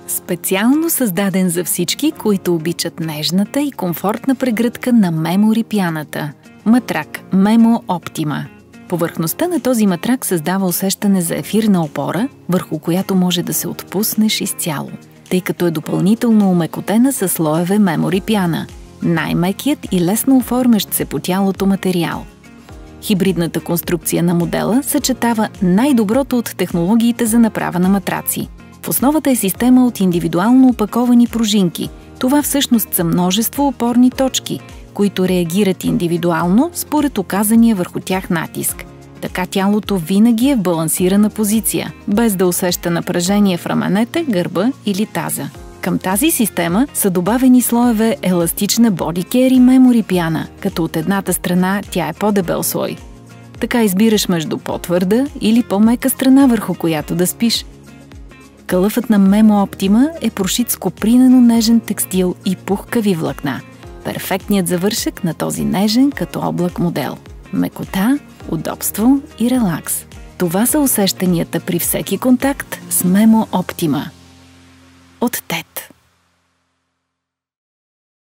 Специално създаден за всички, които обичат нежната и комфортна прегръдка на Memory пяната. Матрак Memo Optima. Повърхността на този матрак създава усещане за ефирна опора, върху която може да се отпуснеш изцяло, тъй като е допълнително омекотена със слоеве Memory пяна, най-мекият и лесно оформящ се по тялото материал. Хибридната конструкция на модела съчетава най-доброто от технологиите за направа на матраци. В основата е система от индивидуално опаковани пружинки. Това всъщност са множество опорни точки, които реагират индивидуално според оказания върху тях натиск. Така тялото винаги е в балансирана позиция, без да усеща напрежение в раменете, гърба или таза. Към тази система са добавени слоеве еластична Body Care и Memory пяна, като от едната страна тя е по-дебел слой. Така избираш между по-твърда или по-мека страна, върху която да спиш. Кълъфът на Memo Optima е прошит с копринено нежен текстил и пухкави влакна. Перфектният завършек на този нежен като облак модел. Мекота, удобство и релакс. Това са усещанията при всеки контакт с Memo Optima. От TED.